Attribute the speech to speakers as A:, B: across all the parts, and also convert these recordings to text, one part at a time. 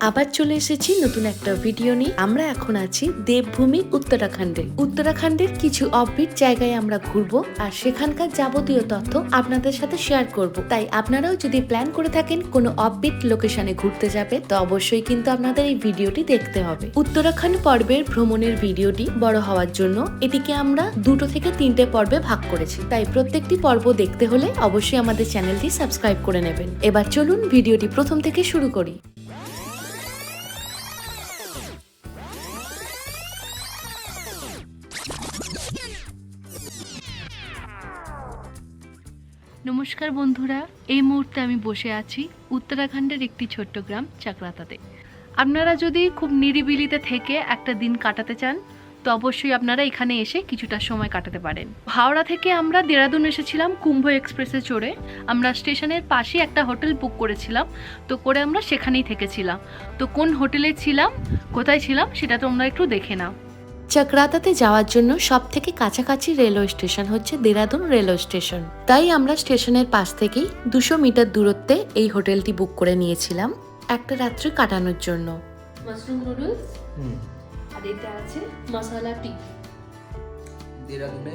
A: আবার চলে এসেছি নতুন একটা ভিডিও নিয়ে। আমরা এখন আছি দেবভূমি উত্তরাখণ্ডে। উত্তরাখণ্ডের কিছু অফবিট জায়গায় আমরা ঘুরবো আর সেখানকার যাবতীয় তথ্য আপনাদের সাথে শেয়ার করব। তাই আপনারাও যদি প্ল্যান করে থাকেন কোনো অফবিট লোকেশনে ঘুরতে যাবে তো অবশ্যই কিন্তু আপনাদের এই ভিডিওটি দেখতে হবে। উত্তরাখণ্ড পর্বের ভ্রমণের ভিডিওটি বড় হওয়ার জন্য এটিকে আমরা 2 থেকে 3টে পর্বে ভাগ করেছি। তাই প্রত্যেকটি পর্ব দেখতে হলে অবশ্যই আমাদের চ্যানেলটি সাবস্ক্রাইব করে নেবেন। এবার চলুন ভিডিওটি প্রথম থেকে শুরু করি।
B: নমস্কার বন্ধুরা, এই মুহূর্তে আমি বসে আছি উত্তরাখণ্ডের একটি ছোট্ট গ্রাম চাকরাতাতে। আপনারা যদি খুব নিরিবিলিতে থেকে একটা দিন কাটাতে চান তো অবশ্যই আপনারা এখানে এসে কিছুটা সময় কাটাতে পারেন। হাওড়া থেকে আমরা দেরাদুন এসেছিলাম কুম্ভ এক্সপ্রেসে চড়ে। আমরা স্টেশনের পাশে একটা হোটেল বুক করেছিলাম, তো করে আমরা সেখানেই থেকেছিলাম। তো কোন হোটেলে ছিলাম, কোথায় ছিলাম সেটা তোমরা একটু দেখে নাও।
A: চাকরাতাতে যাওয়ার জন্য সব থেকে কাছাকাছি রেলওয়ে স্টেশন হচ্ছে দেরাদুন রেলওয়ে স্টেশন। তাই আমরা স্টেশনের পাশ থেকেই 200 মিটার দূরত্বে এই হোটেলটি বুক করে নিয়েছিলাম একটা রাত্রি কাটানোর জন্য। মাশরুম নুডলস আর এতে আছে মশলা টি।
C: দেরাদুনে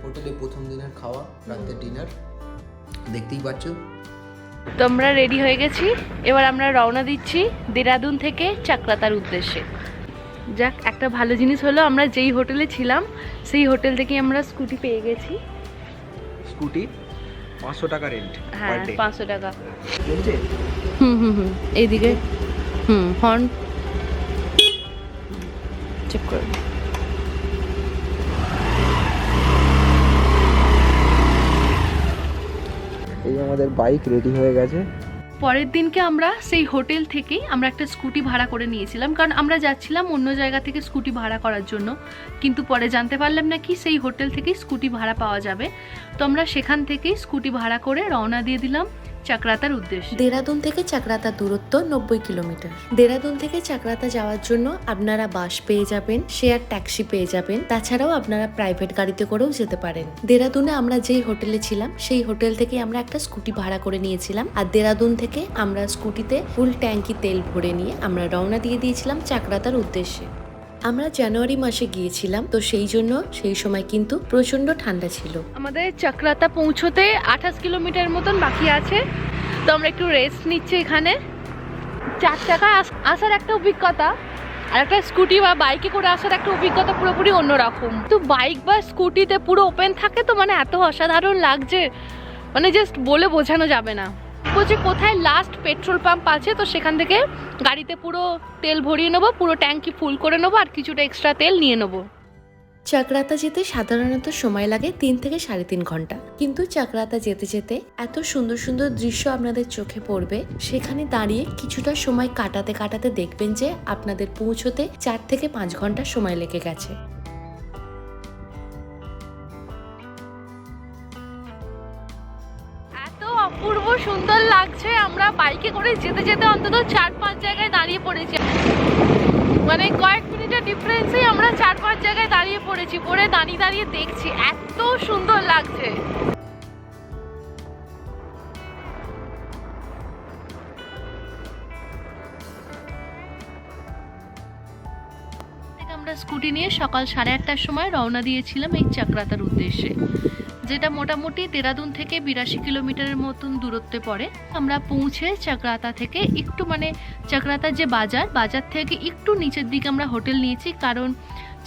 C: হোটেলে প্রথম দিনের খাওয়া, রাতের ডিনার দেখতেই পাচ্ছ।
B: তো আমরা রেডি হয়ে গেছি, এবার আমরা রওনা দিচ্ছি দেরাদুন থেকে চাকরাতার উদ্দেশ্যে। যাক, একটা ভালো জিনিস হলো আমরা যেই হোটেলে ছিলাম সেই হোটেল থেকে আমরা স্কুটি পেয়ে গেছি।
C: স্কুটি 500 টাকা রেন্ট।
B: হ্যাঁ, 500 টাকা।
C: চলছে।
B: এইদিকে হর্ন চেক করুন।
C: এই আমাদের বাইক রেডি হয়ে গেছে।
B: পরের দিনকে আমরা সেই হোটেল থেকেই আমরা একটা স্কুটি ভাড়া করে নিয়েছিলাম, কারণ আমরা যাচ্ছিলাম অন্য জায়গা থেকে স্কুটি ভাড়া করার জন্য, কিন্তু পরে জানতে পারলাম নাকি সেই হোটেল থেকেই স্কুটি ভাড়া পাওয়া যাবে। তো আমরা সেখান থেকেই স্কুটি ভাড়া করে রওনা দিয়ে দিলাম চাকরাতার উদ্দেশ্যে।
A: দেরাদুন থেকে চাকরাতার দূরত্ব 90 কিলোমিটার। দেরাদুন থেকে চাকরাতা যাওয়ার জন্য আপনারা বাস পেয়ে যাবেন, শেয়ার ট্যাক্সি পেয়ে যাবেন, তাছাড়াও আপনারা প্রাইভেট গাড়িতে করেও যেতে পারেন। দেরাদুনে আমরা যেই হোটেলে ছিলাম সেই হোটেল থেকে আমরা একটা স্কুটি ভাড়া করে নিয়েছিলাম, আর দেরাদুন থেকে আমরা স্কুটিতে ফুল ট্যাঙ্কি তেল ভরে নিয়ে আমরা রওনা দিয়ে দিয়েছিলাম চাকরাতার উদ্দেশ্যে। আমরা জানুয়ারি মাসে গিয়েছিলাম, তো সেই জন্য সেই সময় কিন্তু প্রচন্ড ঠান্ডা ছিল।
B: আমাদের চাকরাতা পৌঁছতে 28 কিলোমিটার মতন বাকি আছে, তো আমরা একটু রেস্ট নিচ্ছি এখানে। 4 চাকায় আসার একটা অভিজ্ঞতা আর একটা স্কুটি বা বাইকে করে আসার একটা অভিজ্ঞতা পুরোপুরি অন্যরকম। তো বাইক বা স্কুটিতে পুরো ওপেন থাকে, তো মানে এত অসাধারণ লাগছে, মানে জাস্ট বলে বোঝানো যাবে না। বলছি কোথায় লাস্ট পেট্রোল পাম্প আছে, তো সেখান থেকে গাড়িতে পুরো তেল ভরিয়ে নেবো, পুরো ট্যাঙ্কি ফুল করে নেবো আর কিছুটা এক্সট্রা তেল নিয়ে নেবো।
A: চাকরাতা যেতে সাধারণত সময় লাগে 3 থেকে 3.5 ঘন্টা, কিন্তু চাকরাতা যেতে যেতে এত সুন্দর সুন্দর দৃশ্য আপনাদের চোখে পড়বে, সেখানে দাঁড়িয়ে কিছুটা সময় কাটাতে কাটাতে দেখবেন যে আপনাদের পৌঁছতে 4 থেকে 5 ঘন্টা সময় লেগে গেছে।
B: এত অপূর্ব সুন্দর লাগছে, আমরা বাইকে করে যেতে যেতে অন্তত 4-5 জায়গায় দাঁড়িয়ে পড়েছি, মানে কয়েক মিনিটের ডিফারেন্সে আমরা 4-5 জায়গায় দাঁড়িয়ে পড়েছি, পরে দাঁড়িয়ে দাঁড়িয়ে দেখছি, এত সুন্দর লাগছে। আমরা স্কুটি নিয়ে সকাল 8:30টার সময় রওনা দিয়েছিলাম এই চাকরাতার উদ্দেশ্যে, যেটা মোটামুটি দেরাদুন থেকে 82 কিলোমিটারের মতন দূরত্বে পড়ে। আমরা পৌঁছে চাকরাতা থেকে একটু মানে চাকরাতার যে বাজার থেকে একটু নিচের দিকে আমরা হোটেল নিয়েছি, কারণ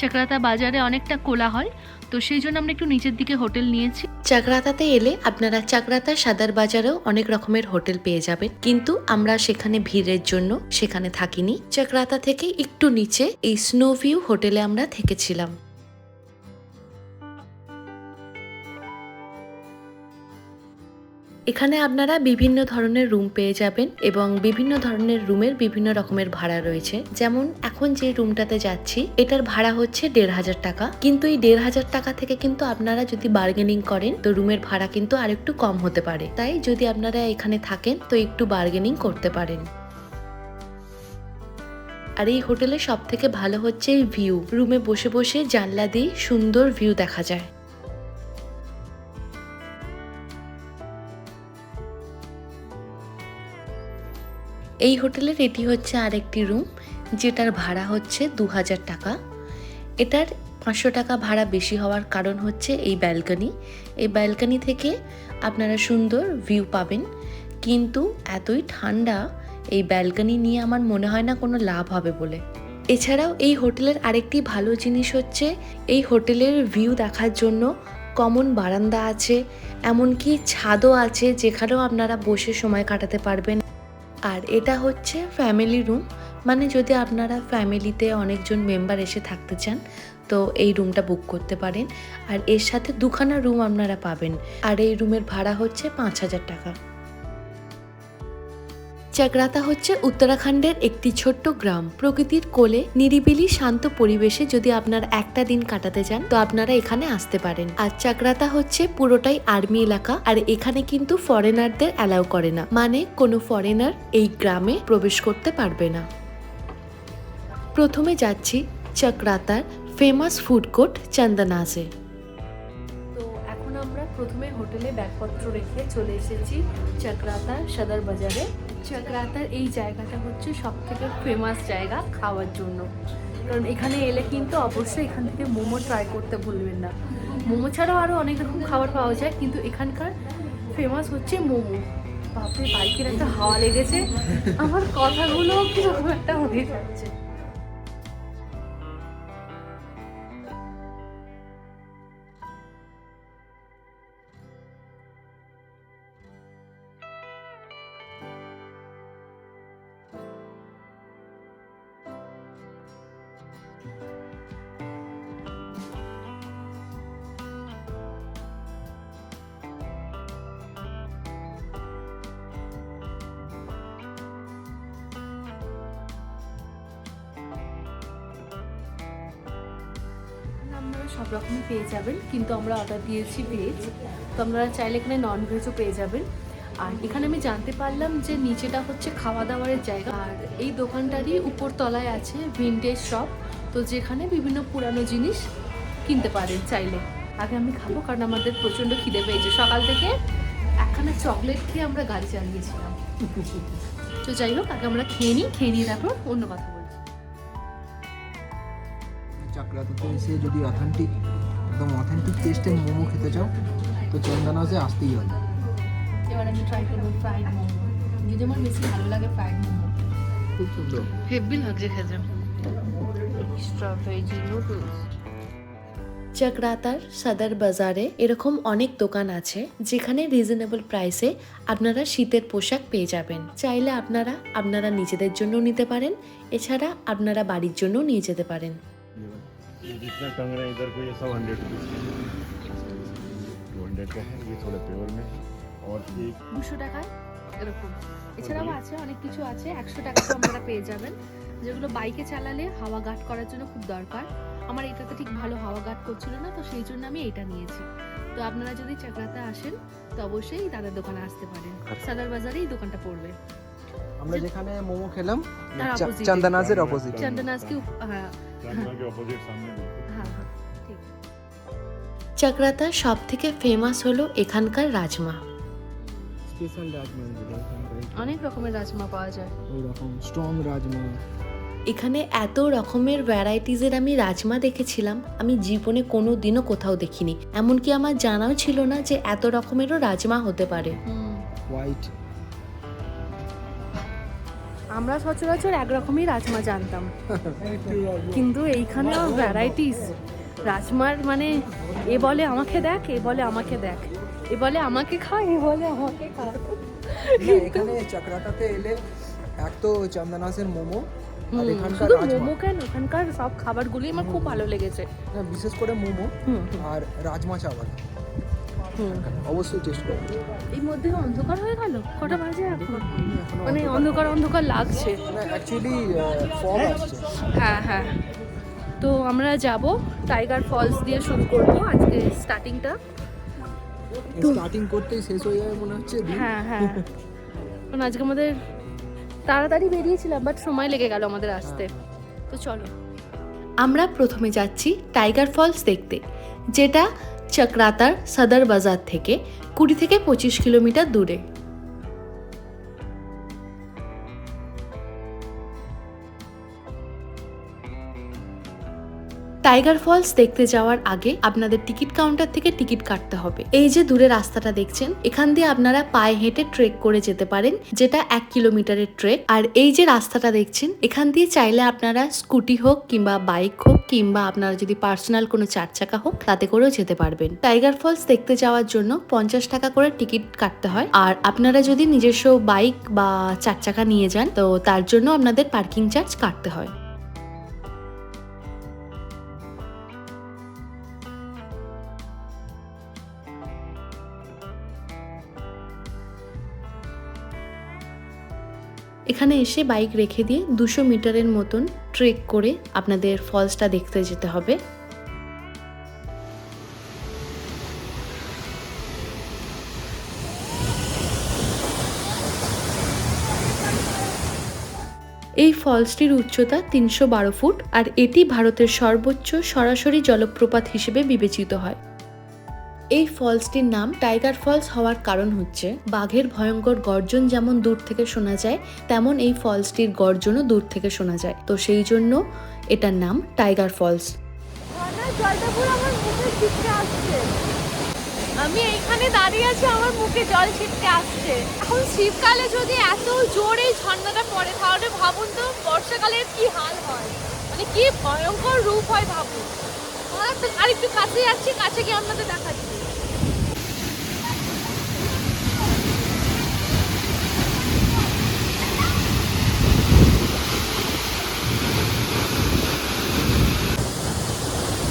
B: চাকরাতা বাজারে অনেকটা কোলাহল, তো সেই জন্য আমরা একটু নিচের দিকে হোটেল নিয়েছি।
A: চাকরাতাতে এলে আপনারা চাকরাতা সাদার বাজারেও অনেক রকমের হোটেল পেয়ে যাবেন, কিন্তু আমরা সেখানে ভিড়ের জন্য সেখানে থাকিনি। চাকরাতা থেকে একটু নিচে এই স্নো ভিউ হোটেলে আমরা থেকেছিলাম। এখানে আপনারা বিভিন্ন ধরনের রুম পেয়ে যাবেন এবং বিভিন্ন ধরনের রুমের বিভিন্ন রকমের ভাড়া রয়েছে। যেমন এখন যে রুমটাতে যাচ্ছি এটার ভাড়া হচ্ছে 1,500 টাকা, কিন্তু এই 1,500 টাকা থেকে কিন্তু আপনারা যদি বার্গেনিং করেন তো রুমের ভাড়া কিন্তু আরেকটু কম হতে পারে। তাই যদি আপনারা এখানে থাকেন তো একটু বার্গেনিং করতে পারেন। আর এই হোটেলে সব থেকে ভালো হচ্ছে এই ভিউ, রুমে বসে বসে জানলা দিয়ে সুন্দর ভিউ দেখা যায়। এই হোটেলের এটি হচ্ছে আরেকটি রুম, যেটার ভাড়া হচ্ছে 2000 টাকা। এটার 500 টাকা ভাড়া বেশি হওয়ার কারণ হচ্ছে এই ব্যালকনি থেকে আপনারা সুন্দর ভিউ পাবেন, কিন্তু এতই ঠান্ডা এই ব্যালকনি নিয়ে আমার মনে হয় না কোনো লাভ হবে বলে। এছাড়াও এই হোটেলের আরেকটি ভালো জিনিস হচ্ছে এই হোটেলের ভিউ দেখার জন্য কমন বারান্দা আছে, এমনকি ছাদও আছে যেখানেও আপনারা বসে সময় কাটাতে পারবেন। আর এটা হচ্ছে ফ্যামিলি রুম, মানে যদি আপনারা ফ্যামিলিতে অনেকজন মেম্বার এসে থাকতে চান তো এই রুমটা বুক করতে পারেন। আর এর সাথে 2খানা রুম আপনারা পাবেন, আর এই রুমের ভাড়া হচ্ছে 5000 টাকা। চাকরাতা হচ্ছে উত্তরাখণ্ডের একটি ছোট্ট গ্রাম, প্রকৃতির কোলে নিরিবিলি শান্ত পরিবেশে যদি আপনারা একটা দিন কাটাতে চান তো আপনারা এখানে আসতে পারেন। আর চাকরাতা হচ্ছে পুরোটাই আর্মি এলাকা, আর এখানে কিন্তু ফরেনারদের অ্যালাউ করে না, মানে কোনো ফরেনার এই গ্রামে প্রবেশ করতে পারবে না। প্রথমে যাচ্ছি চাকরাতার ফেমাস ফুড কোর্ট চন্দনাজে। তো এখন আমরা প্রথমে হোটেলে ব্যাগপত্র রেখে চলে এসেছি চাকরাতার সদর বাজারে। চাকরাতার এই জায়গাটা হচ্ছে সব থেকে ফেমাস জায়গা খাওয়ার জন্য, কারণ এখানে এলে কিন্তু অবশ্যই এখান থেকে মোমো ট্রাই করতে ভুলবেন না। মোমো ছাড়াও আরও অনেক রকম খাবার পাওয়া যায়, কিন্তু এখানকার ফেমাস হচ্ছে মোমো। বাপরে, বাইকের একটা হাওয়া লেগেছে, আমার কথাগুলো কিরকম একটা হয়ে যাচ্ছে। আপনারা সব রকমই পেয়ে যাবেন, কিন্তু আমরা অর্ডার দিয়েছি ভেজ, তো আপনারা চাইলে এখানে নন ভেজও পেয়ে যাবেন। আর এখানে আমি জানতে পারলাম যে নিচেটা হচ্ছে খাওয়া দাওয়ার জায়গা, আর এই দোকানটারই উপর তলায় আছে ভিনটেজ শপ, তো যেখানে বিভিন্ন পুরানো জিনিস কিনতে পারেন চাইলে। আগে আমি খাবো, কারণ আমাদের প্রচণ্ড খিদে পেয়েছে, সকাল থেকে একখানা চকলেট খেয়ে আমরা গাড়ি চালিয়েছিলাম। তো যাই হোক, আগে আমরা খেয়ে নিই, তারপর অন্য কথা বলছি।
C: চাকরাতাতে এসে যদি একদম অথেন্টিক টেস্টের মোমো খেতে চাও তো চন্দনাজে আসতেই হবে।
B: এবার আমি ট্রাই করবো ফ্রাইড মোমো, যদি আমার বেশি ভালো লাগে ফ্রাইড মোমো।
C: খুব সুন্দর,
B: হেভি লাগছে খেতে। Extra veggie noodles.
A: চাকরাতার সদর বাজারে এরকম অনেক দোকান আছে যেখানে রিজনেবল প্রাইসে আপনারা শীতের পোশাক পেয়ে যাবেন। চাইলে আপনারা নিজেদের জন্য নিতে পারেন, এছাড়া আপনারা বাড়ির জন্য নিয়ে যেতে পারেন।
D: जितना टंग रहे हैं इधर को ये सब 100 रुपीज़ के 200 का है, ये थोड़ा प्योर में है। और ये
B: 200 টাকায় এরকম। এছাড়াও আছে অনেক কিছু আছে, 100 টাকাতে আপনারা পেয়ে যাবেন, যেগুলো বাইকে চালালে হাওয়া গার্ড করার জন্য খুব দরকার। আমার এটাতে ঠিক ভালো হাওয়া গার্ড করছিল না, তো সেই জন্য আমি এটা নিয়েছি। তো আপনারা যদি চাকরাতে আসেন তো অবশ্যই দাদার দোকানে আসতে পারেন, সদর বাজারে এই দোকানটা পড়বে।
C: আমরা যেখানে মোমো খেলাম
B: তার opposite-এ।
C: চন্দনাজের অপোজিট।
B: চন্দনাজকে হ্যাঁ
D: चांदना के अपोजिट सामने बिल्कुल।
B: হ্যাঁ ঠিক।
A: চাকরাতার সব থেকে ফেমাস হলো এখানকার রাজমা।
C: স্পেশাল রাজমা,
B: অনেক রকমের রাজমা পাওয়া যায়।
C: ওই রকম স্ট্রং রাজমা।
A: এখানে এত রকমের ভ্যারাইটিজের আমি রাজমা দেখেছিলাম, আমি জীবনে কোনো দিনও কোথাও দেখিনি। এমনকি আমার জানাও ছিল না যে এত রকমেরও রাজমা হতে পারে।
C: হোয়াইট।
B: আমরা সচরাচর একরকমই রাজমা জানতাম, কিন্তু এইখানেও ভ্যারাইটিস রাজমার, মানে এ বলে আমাকে দেখ, এ বলে আমাকে দেখ, এ বলে আমাকে খা, এ বলে আমাকে খা।
C: এখানে চাকরাতাতে এলে এক তো চন্দনাজের মোমো, আর এখানকার
B: শুধু
C: রাজমা।
B: মোমো কেন, এখানকার সব খাবারগুলোই আমার খুব ভালো লেগেছে।
C: না, বিশেষ করে মোমো আর রাজমা চাওয়াল অবশ্যই টেস্ট করবে।
B: এই মধ্যে অন্ধকার হয়ে গেল, কটা বাজে এখন? মানে অন্ধকার লাগছে।
C: অ্যাকচুয়ালি ফগ আসছে।
B: হ্যাঁ হ্যাঁ, তো আমরা যাব টাইগার ফলস দিয়ে শুরু করব আজকে স্টার্টিংটা।
C: স্টার্টিং করতেই শেষ হয়ে যাবে মনে হচ্ছে দিন।
B: হ্যাঁ হ্যাঁ, কারণ আজকে আমাদের তাড়াতাড়ি বেরিয়েছিলাম, বাট সময় লেগে গেল আমাদের আসতে। তো চলো,
A: আমরা প্রথমে যাচ্ছি টাইগার ফলস দেখতে, যেটা চাকরাতার সদর বাজার থেকে 20 থেকে 25 কিলোমিটার দূরে। টাইগার ফলস দেখতে যাওয়ার আগে আপনাদের টিকিট কাউন্টার থেকে টিকিট কাটতে হবে। এই যে দূরে রাস্তাটা দেখছেন, এখান দিয়ে আপনারা পায়ে হেঁটে ট্রেক করে যেতে পারেন, যেটা 1 কিলোমিটারের ট্রেক। আর এই যে রাস্তাটা দেখছেন, এখান দিয়ে চাইলে আপনারা স্কুটি হোক কিংবা বাইক হোক কিংবা আপনারা যদি পার্সোনাল কোনো 4 চাকা হোক তাতে করেও যেতে পারবেন। টাইগার ফলস দেখতে যাওয়ার জন্য 50 টাকা করে টিকিট কাটতে হয়। আর আপনারা যদি নিজস্ব বাইক বা 4 চাকা নিয়ে যান তো তার জন্য আপনাদের পার্কিং চার্জ কাটতে হয়। এখানে এসে বাইক রেখে দিয়ে 200 মিটারের মতন ট্রেক করে আপনাদের ফলসটা দেখতে যেতে হবে। এই ফলসটির উচ্চতা 312 ফুট আর এটি ভারতের সর্বোচ্চ সরাসরি জলপ্রপাত হিসেবে বিবেচিত হয়। এই ফলসটির নাম টাইগার ফলস হওয়ার কারণ হচ্ছে বাঘের ভয়ঙ্কর গর্জন যেমন দূর থেকে শোনা যায়, তেমন এই ফলসটির গর্জনও দূর থেকে শোনা যায়, তো সেই জন্য এটার নাম টাইগার ফলস।
B: আমি এইখানে দাঁড়িয়ে আছি, আমার মুখে জল ছিটকে আসছে। এখন শীতকালে যদি এত জোরে ঝর্ণাটা পড়ে তাহলে ভাবুন তো বর্ষাকালে কি হাল হয়, মানে কি ভয়ঙ্কর রূপ হয় ভাবুন। আর একটু কাছে যাচ্ছি, কাছে গিয়ে আপনাদের দেখাচ্ছি।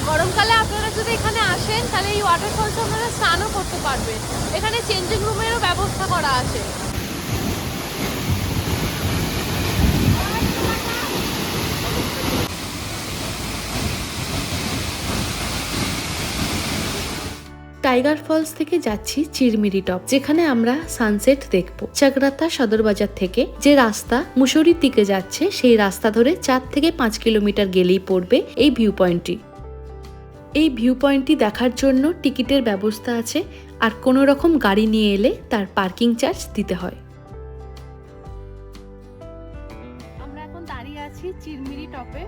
B: গরমকালে আপনারা যদি এখানে আসেন তাহলে এই ওয়াটারফলসে আপনারা স্নানও করতে পারবেন। এখানে চেঞ্জিং রুমেরও ব্যবস্থা করা আছে।
A: টাইগার ফলস থেকে যাচ্ছি চিরমিরি টপ, যেখানে আমরা সানসেট দেখব। চাকরাতা সদর বাজার থেকে যে রাস্তা মুসৌরির দিকে যাচ্ছে সেই রাস্তা ধরে 4 থেকে 5 কিলোমিটার গেলেই পড়বে এই ভিউ পয়েন্টটি। এই ভিউ পয়েন্টটি দেখার জন্য টিকিটের ব্যবস্থা আছে, আর কোনো রকম গাড়ি নিয়ে এলে তার পার্কিং চার্জ দিতে হয়।
B: আমরা এখন দাঁড়িয়ে আছি চিরমিরি টপে।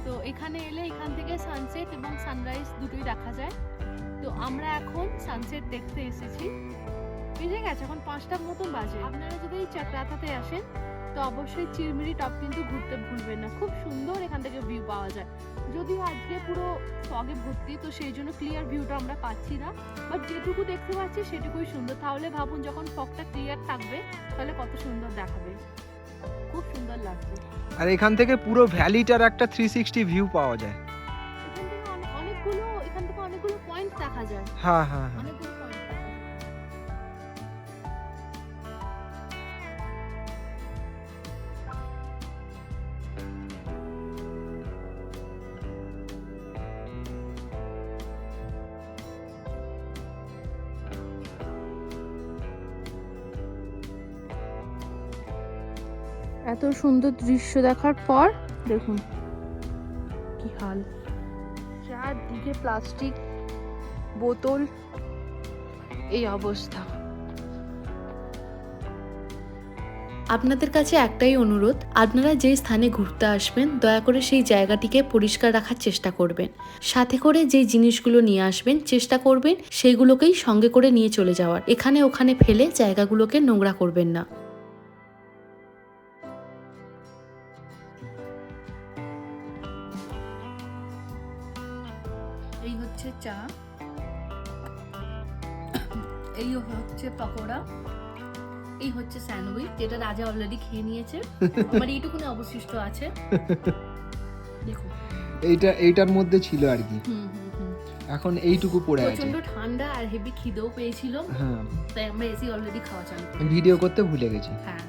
B: তো এখানে এলে এখান থেকে সানসেট এবং সানরাইজ দুটোই দেখা যায়। তো আমরা এখন সানসেট দেখতে এসেছি। বেজে গেছে এখন 5টার মতন বাজে। আপনারা যদি এই চাকরাতাতে আসেন তো অবশ্যই চিরমিরি টপ কিন্তু ঘুরতে ভুলবেন না, খুব সুন্দর এখান থেকে ভিউ পাওয়া যায়। যদিও আজকে পুরো ফগে ভর্তি, তো সেই জন্য ক্লিয়ার ভিউটা আমরা পাচ্ছি না, বাট যেটুকু দেখতে পাচ্ছি সেটুকুই সুন্দর। তাহলে ভাবুন যখন ফগটা ক্লিয়ার থাকবে তাহলে কত সুন্দর দেখাবে, খুব সুন্দর লাগছে।
C: আর এখান থেকে পুরো ভ্যালিটার একটা 360 ভিউ পাওয়া যায়।
B: এখান থেকে অনেকগুলো পয়েন্ট দেখা যায়।
C: হ্যাঁ হ্যাঁ হ্যাঁ।
B: অনেকগুলো পয়েন্ট দেখা যায়। এত সুন্দর দৃশ্য দেখার পর দেখুন কি হাল, চারদিকে প্লাস্টিক বোতল, এই অবস্থা।
A: আপনাদের কাছে একটাই অনুরোধ, আপনারা যে স্থানে ঘুরতে আসবেন দয়া করে সেই জায়গাটিকে পরিষ্কার রাখার চেষ্টা করবেন। সাথে করে যে জিনিসগুলো নিয়ে আসবেন চেষ্টা করবেন সেইগুলোকেই সঙ্গে করে নিয়ে চলে যাওয়ার। এখানে ওখানে ফেলে জায়গাগুলোকে নোংরা করবেন না।
B: এই হচ্ছে চা, এই হচ্ছে পকোড়া, এই হচ্ছে স্যান্ডউইচ যেটা রাজা অলরেডি খেয়ে নিয়েছে, আমার এইটুকুনি অবশিষ্ট আছে। দেখুন
C: এইটার মধ্যে ছিল আর কি, এখন এইটুকু পড়ে আছে।
B: প্রচন্ড ঠান্ডা আর হেভি খিদেও পেয়েছিল,
C: হ্যাঁ
B: তাই আমরা এসি অলরেডি খাওয়া চালু করি।
C: ভিডিও করতে ভুলে গেছি।
B: হ্যাঁ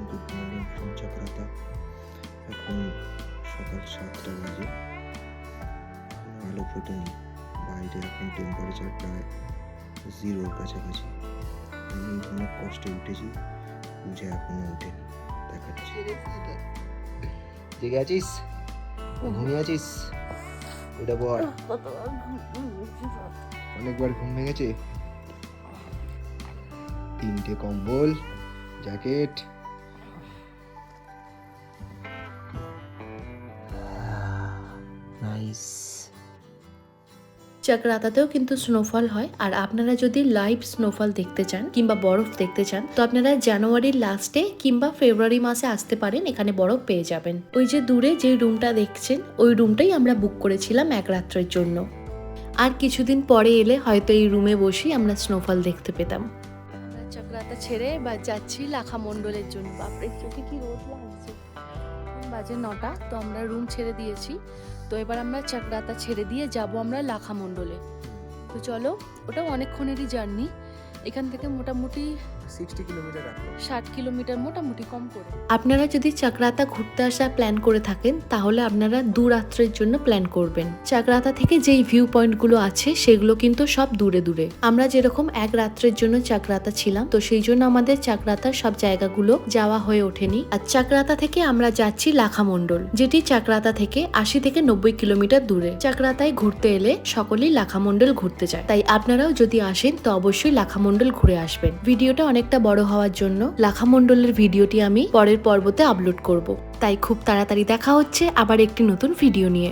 C: গুড মর্নিং ফ্রম চাকরাতা। এখন সকাল 7টা বাজে, আলো ফোটেনি, বাইরে এখন টেম্পারেচার প্রায় 0-র কাছাকাছি। আমি অনেক কষ্টে উঠেছি, পূজা এখনো ওঠেনি। দেখাচ্ছি, জেগে আছিস, ঘুমিয়ে আছিস, ওটা বল। অনেকবার ঘুম ভেঙেছে, 3টে কম্বল, জ্যাকেট। নাইস।
A: চাকরাতাতেও কিন্তু স্নোফল হয়, আর আপনারা যদি লাইভ স্নোফল দেখতে চান কিংবা বরফ দেখতে চান তো আপনারা জানুয়ারির লাস্টে কিংবা ফেব্রুয়ারি মাসে আসতে পারেন, এখানে বরফ পেয়ে যাবেন। ওই যে দূরে যে রুমটা দেখছেন ওই রুমটাই আমরা বুক করেছিলাম এক রাত্রের জন্য। আর কিছুদিন পরে এলে হয়তো এই রুমে বসেই আমরা স্নোফল দেখতে পেতাম। আমরা চাকরাতা ছেড়ে বা যাচ্ছি লাখা মণ্ডলের জন্য। বাপরে চোখে কি রোদ লাগছে। বাজে 9টা, তো আমরা রুম ছেড়ে দিয়েছি। তো এবার আমরা চাকরাতা ছেড়ে দিয়ে যাব আমরা লাখা মণ্ডলে। তো চলো, ওটাও অনেকক্ষণেরই জার্নি। এখান থেকে মোটামুটি
C: 60 কিলোমিটার রাখো।
A: 60 কিলোমিটার মোটামুটি কম করে। আপনারা যদি চাকরাতা ঘুরতে আসার প্ল্যান করে থাকেন তাহলে আপনারা 2 রাত্রের জন্য প্ল্যান করবেন। চাকরাতা থেকে যেই ভিউ পয়েন্টগুলো আছে সেগুলো কিন্তু সব দূরে দূরে। আমরা যেরকম এক রাত্রের জন্য চাকরাতা ছিলাম, তো সেই জন্য আমাদের চাকরাতার সব জায়গাগুলো যাওয়া হয়ে ওঠেনি। আর চাকরাতা থেকে আমরা যাচ্ছি লাখা মণ্ডল, যেটি চাকরাতা থেকে 80 থেকে 90 কিলোমিটার দূরে। চাকরাতায় ঘুরতে এলে সকলেই লাখা মণ্ডল ঘুরতে যায়, তাই আপনারাও যদি আসেন তো অবশ্যই লাখা মণ্ডল ঘুরে আসবেন। ভিডিওটা অনেকটা বড় হওয়ার জন্য লাখা মণ্ডলের ভিডিওটি আমি পরের পর্বতে আপলোড করব, তাই খুব তাড়াতাড়ি দেখা হচ্ছে আবার একটি নতুন ভিডিও নিয়ে।